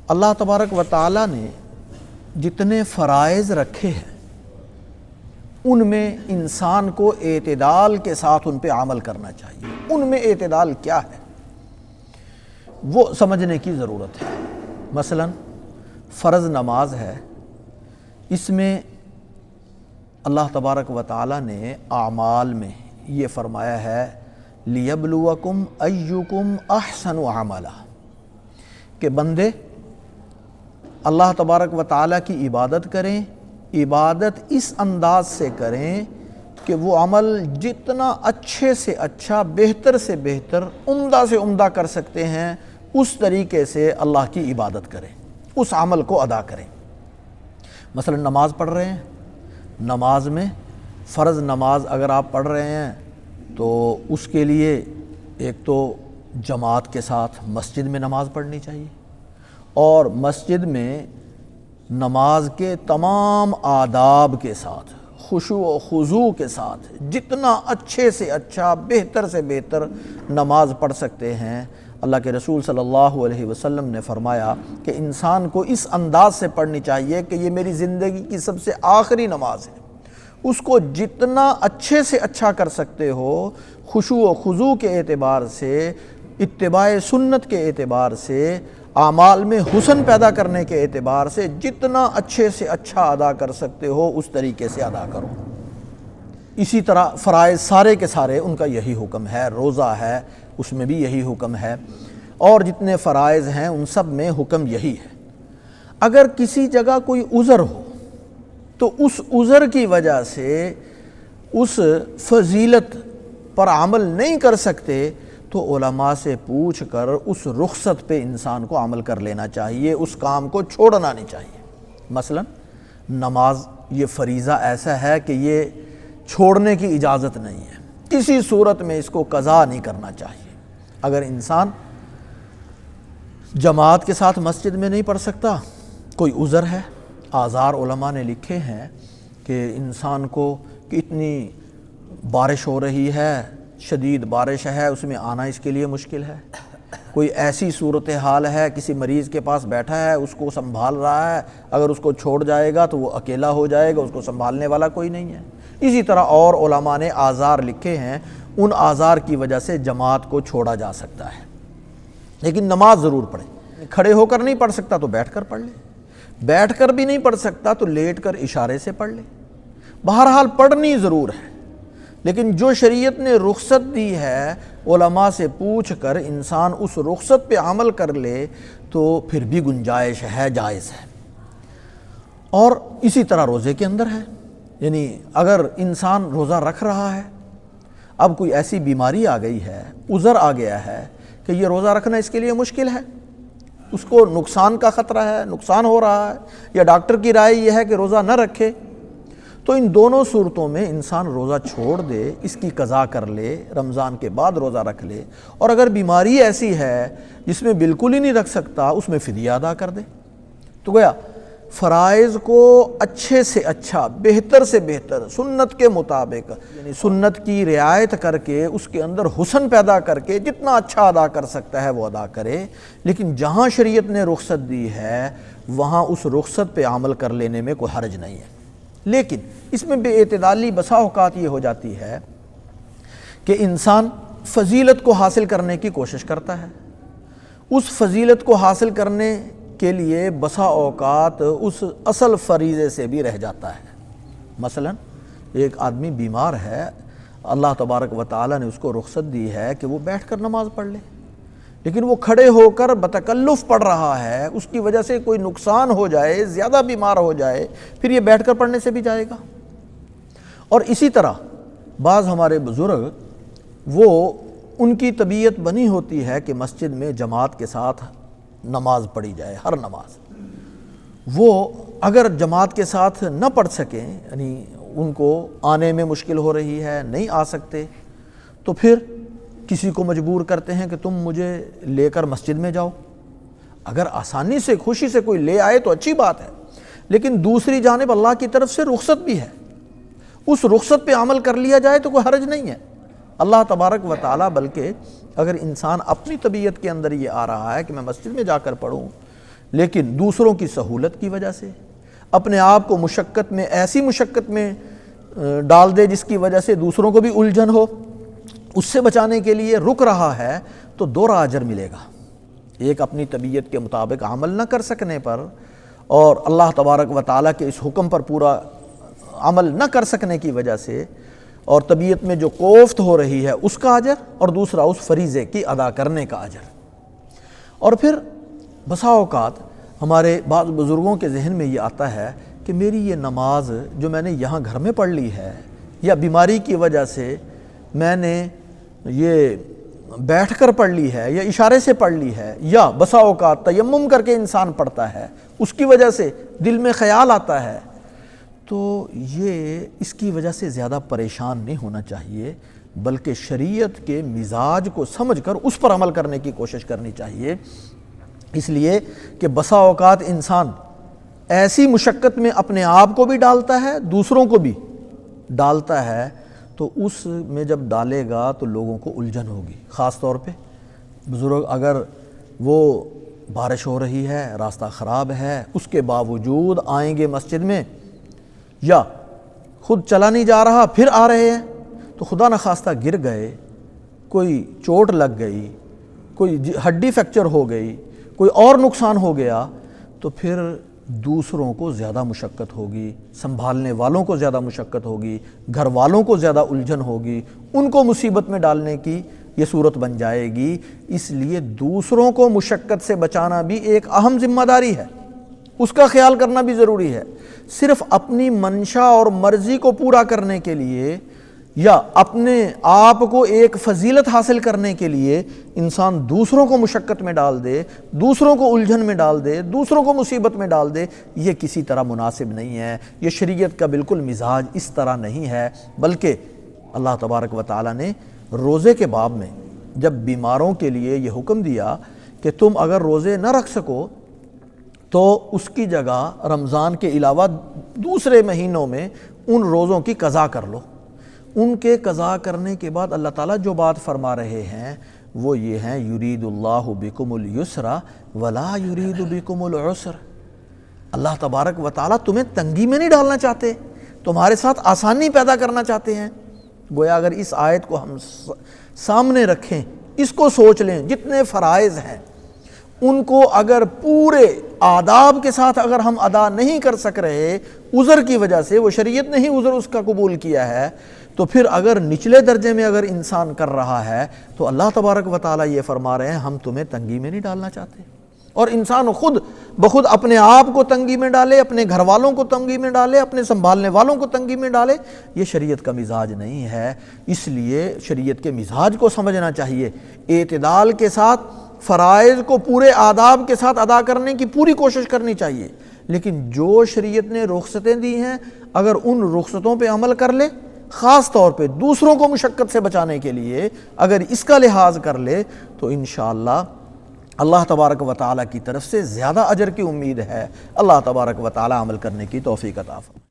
اللہ تبارک و تعالیٰ نے جتنے فرائض رکھے ہیں ان میں انسان کو اعتدال کے ساتھ ان پہ عمل کرنا چاہیے۔ ان میں اعتدال کیا ہے وہ سمجھنے کی ضرورت ہے۔ مثلا فرض نماز ہے، اس میں اللہ تبارک و تعالیٰ نے اعمال میں یہ فرمایا ہے لِيَبْلُوَكُمْ أَيُّكُمْ أَحْسَنُ عَمَلًا، کہ بندے اللہ تبارک و تعالیٰ کی عبادت کریں، عبادت اس انداز سے کریں کہ وہ عمل جتنا اچھے سے اچھا، بہتر سے بہتر، عمدہ سے عمدہ کر سکتے ہیں اس طریقے سے اللہ کی عبادت کریں، اس عمل کو ادا کریں۔ مثلا نماز پڑھ رہے ہیں، نماز میں فرض نماز اگر آپ پڑھ رہے ہیں تو اس کے لیے ایک تو جماعت کے ساتھ مسجد میں نماز پڑھنی چاہیے، اور مسجد میں نماز کے تمام آداب کے ساتھ، خشوع و خضوع کے ساتھ جتنا اچھے سے اچھا، بہتر سے بہتر نماز پڑھ سکتے ہیں۔ اللہ کے رسول صلی اللہ علیہ وسلم نے فرمایا کہ انسان کو اس انداز سے پڑھنی چاہیے کہ یہ میری زندگی کی سب سے آخری نماز ہے۔ اس کو جتنا اچھے سے اچھا کر سکتے ہو، خشوع و خضوع کے اعتبار سے، اتباع سنت کے اعتبار سے، اعمال میں حسن پیدا کرنے کے اعتبار سے جتنا اچھے سے اچھا ادا کر سکتے ہو اس طریقے سے ادا کرو۔ اسی طرح فرائض سارے کے سارے ان کا یہی حکم ہے، روزہ ہے اس میں بھی یہی حکم ہے، اور جتنے فرائض ہیں ان سب میں حکم یہی ہے۔ اگر کسی جگہ کوئی عذر ہو تو اس عذر کی وجہ سے اس فضیلت پر عمل نہیں کر سکتے تو علماء سے پوچھ کر اس رخصت پہ انسان کو عمل کر لینا چاہیے، اس کام کو چھوڑنا نہیں چاہیے۔ مثلا نماز یہ فریضہ ایسا ہے کہ یہ چھوڑنے کی اجازت نہیں ہے، کسی صورت میں اس کو قضا نہیں کرنا چاہیے۔ اگر انسان جماعت کے ساتھ مسجد میں نہیں پڑھ سکتا، کوئی عذر ہے، اعذار علماء نے لکھے ہیں کہ انسان کو کہ اتنی بارش ہو رہی ہے، شدید بارش ہے، اس میں آنا اس کے لیے مشکل ہے، کوئی ایسی صورتحال ہے، کسی مریض کے پاس بیٹھا ہے، اس کو سنبھال رہا ہے، اگر اس کو چھوڑ جائے گا تو وہ اکیلا ہو جائے گا، اس کو سنبھالنے والا کوئی نہیں ہے۔ اسی طرح اور علماء نے اعذار لکھے ہیں، ان اعذار کی وجہ سے جماعت کو چھوڑا جا سکتا ہے، لیکن نماز ضرور پڑھے۔ کھڑے ہو کر نہیں پڑھ سکتا تو بیٹھ کر پڑھ لے، بیٹھ کر بھی نہیں پڑھ سکتا تو لیٹ کر اشارے سے پڑھ لے، بہرحال پڑھنی ضرور ہے۔ لیکن جو شریعت نے رخصت دی ہے، علماء سے پوچھ کر انسان اس رخصت پہ عمل کر لے تو پھر بھی گنجائش ہے، جائز ہے۔ اور اسی طرح روزے کے اندر ہے، یعنی اگر انسان روزہ رکھ رہا ہے، اب کوئی ایسی بیماری آ گئی ہے، عذر آ گیا ہے کہ یہ روزہ رکھنا اس کے لیے مشکل ہے، اس کو نقصان کا خطرہ ہے، نقصان ہو رہا ہے، یا ڈاکٹر کی رائے یہ ہے کہ روزہ نہ رکھے، تو ان دونوں صورتوں میں انسان روزہ چھوڑ دے، اس کی قضا کر لے، رمضان کے بعد روزہ رکھ لے۔ اور اگر بیماری ایسی ہے جس میں بالکل ہی نہیں رکھ سکتا، اس میں فدیہ ادا کر دے۔ تو گویا فرائض کو اچھے سے اچھا، بہتر سے بہتر، سنت کے مطابق، یعنی سنت کی رعایت کر کے اس کے اندر حسن پیدا کر کے جتنا اچھا ادا کر سکتا ہے وہ ادا کرے۔ لیکن جہاں شریعت نے رخصت دی ہے وہاں اس رخصت پہ عمل کر لینے میں کوئی حرج نہیں ہے۔ لیکن اس میں بے اعتدالی بسا اوقات یہ ہو جاتی ہے کہ انسان فضیلت کو حاصل کرنے کی کوشش کرتا ہے، اس فضیلت کو حاصل کرنے کے لیے بسا اوقات اس اصل فریضے سے بھی رہ جاتا ہے۔ مثلا ایک آدمی بیمار ہے، اللہ تبارک و تعالیٰ نے اس کو رخصت دی ہے کہ وہ بیٹھ کر نماز پڑھ لے، لیکن وہ کھڑے ہو کر بتکلف پڑھ رہا ہے، اس کی وجہ سے کوئی نقصان ہو جائے، زیادہ بیمار ہو جائے، پھر یہ بیٹھ کر پڑھنے سے بھی جائے گا۔ اور اسی طرح بعض ہمارے بزرگ، وہ ان کی طبیعت بنی ہوتی ہے کہ مسجد میں جماعت کے ساتھ نماز پڑھی جائے، ہر نماز، وہ اگر جماعت کے ساتھ نہ پڑھ سکیں، یعنی ان کو آنے میں مشکل ہو رہی ہے، نہیں آ سکتے، تو پھر کسی کو مجبور کرتے ہیں کہ تم مجھے لے کر مسجد میں جاؤ۔ اگر آسانی سے، خوشی سے کوئی لے آئے تو اچھی بات ہے، لیکن دوسری جانب اللہ کی طرف سے رخصت بھی ہے، اس رخصت پہ عمل کر لیا جائے تو کوئی حرج نہیں ہے۔ اللہ تبارک و تعالیٰ بلکہ اگر انسان اپنی طبیعت کے اندر یہ آ رہا ہے کہ میں مسجد میں جا کر پڑھوں، لیکن دوسروں کی سہولت کی وجہ سے اپنے آپ کو مشقت میں، ایسی مشقت میں ڈال دے جس کی وجہ سے دوسروں کو بھی الجھن ہو، اس سے بچانے کے لیے رک رہا ہے تو دوہرا اجر ملے گا۔ ایک اپنی طبیعت کے مطابق عمل نہ کر سکنے پر اور اللہ تبارک و تعالیٰ کے اس حکم پر پورا عمل نہ کر سکنے کی وجہ سے اور طبیعت میں جو کوفت ہو رہی ہے اس کا اجر، اور دوسرا اس فریضے کی ادا کرنے کا اجر۔ اور پھر بسا اوقات ہمارے بعض بزرگوں کے ذہن میں یہ آتا ہے کہ میری یہ نماز جو میں نے یہاں گھر میں پڑھ لی ہے، یا بیماری کی وجہ سے میں نے یہ بیٹھ کر پڑھ لی ہے یا اشارے سے پڑھ لی ہے، یا بسا اوقات تیمم کر کے انسان پڑھتا ہے، اس کی وجہ سے دل میں خیال آتا ہے، تو یہ اس کی وجہ سے زیادہ پریشان نہیں ہونا چاہیے، بلکہ شریعت کے مزاج کو سمجھ کر اس پر عمل کرنے کی کوشش کرنی چاہیے۔ اس لیے کہ بسا اوقات انسان ایسی مشقت میں اپنے آپ کو بھی ڈالتا ہے، دوسروں کو بھی ڈالتا ہے، تو اس میں جب ڈالے گا تو لوگوں کو الجھن ہوگی۔ خاص طور پہ بزرگ اگر وہ بارش ہو رہی ہے، راستہ خراب ہے، اس کے باوجود آئیں گے مسجد میں، یا خود چلا نہیں جا رہا پھر آ رہے ہیں، تو خدا نخواستہ گر گئے، کوئی چوٹ لگ گئی، کوئی ہڈی فریکچر ہو گئی، کوئی اور نقصان ہو گیا، تو پھر دوسروں کو زیادہ مشقت ہوگی، سنبھالنے والوں کو زیادہ مشقت ہوگی، گھر والوں کو زیادہ الجھن ہوگی، ان کو مصیبت میں ڈالنے کی یہ صورت بن جائے گی۔ اس لیے دوسروں کو مشقت سے بچانا بھی ایک اہم ذمہ داری ہے، اس کا خیال کرنا بھی ضروری ہے۔ صرف اپنی منشا اور مرضی کو پورا کرنے کے لیے یا اپنے آپ کو ایک فضیلت حاصل کرنے کے لیے انسان دوسروں کو مشقت میں ڈال دے، دوسروں کو الجھن میں ڈال دے، دوسروں کو مصیبت میں ڈال دے، یہ کسی طرح مناسب نہیں ہے، یہ شریعت کا بالکل مزاج اس طرح نہیں ہے۔ بلکہ اللہ تبارک و تعالیٰ نے روزے کے باب میں جب بیماروں کے لیے یہ حکم دیا کہ تم اگر روزے نہ رکھ سکو تو اس کی جگہ رمضان کے علاوہ دوسرے مہینوں میں ان روزوں کی قضا کر لو، ان کے قضا کرنے کے بعد اللہ تعالیٰ جو بات فرما رہے ہیں وہ یہ ہیں، یرید اللہ بکم الیسر ولا یرید بکم العسر۔ اللہ تبارک و تعالیٰ تمہیں تنگی میں نہیں ڈالنا چاہتے، تمہارے ساتھ آسانی پیدا کرنا چاہتے ہیں۔ گویا اگر اس آیت کو ہم سامنے رکھیں، اس کو سوچ لیں، جتنے فرائض ہیں ان کو اگر پورے آداب کے ساتھ اگر ہم ادا نہیں کر سک رہے عذر کی وجہ سے، وہ شریعت نے ہی عذر اس کا قبول کیا ہے، تو پھر اگر نچلے درجے میں اگر انسان کر رہا ہے تو اللہ تبارک و تعالیٰ یہ فرما رہے ہیں ہم تمہیں تنگی میں نہیں ڈالنا چاہتے۔ اور انسان خود بخود اپنے آپ کو تنگی میں ڈالے، اپنے گھر والوں کو تنگی میں ڈالے، اپنے سنبھالنے والوں کو تنگی میں ڈالے، یہ شریعت کا مزاج نہیں ہے۔ اس لیے شریعت کے مزاج کو سمجھنا چاہیے، اعتدال کے ساتھ فرائض کو پورے آداب کے ساتھ ادا کرنے کی پوری کوشش کرنی چاہیے، لیکن جو شریعت نے رخصتیں دی ہیں اگر ان رخصتوں پہ عمل کر لے، خاص طور پہ دوسروں کو مشقت سے بچانے کے لیے اگر اس کا لحاظ کر لے، تو انشاءاللہ اللہ تبارک و تعالیٰ کی طرف سے زیادہ اجر کی امید ہے۔ اللہ تبارک و تعالیٰ عمل کرنے کی توفیق عطا فرمائے۔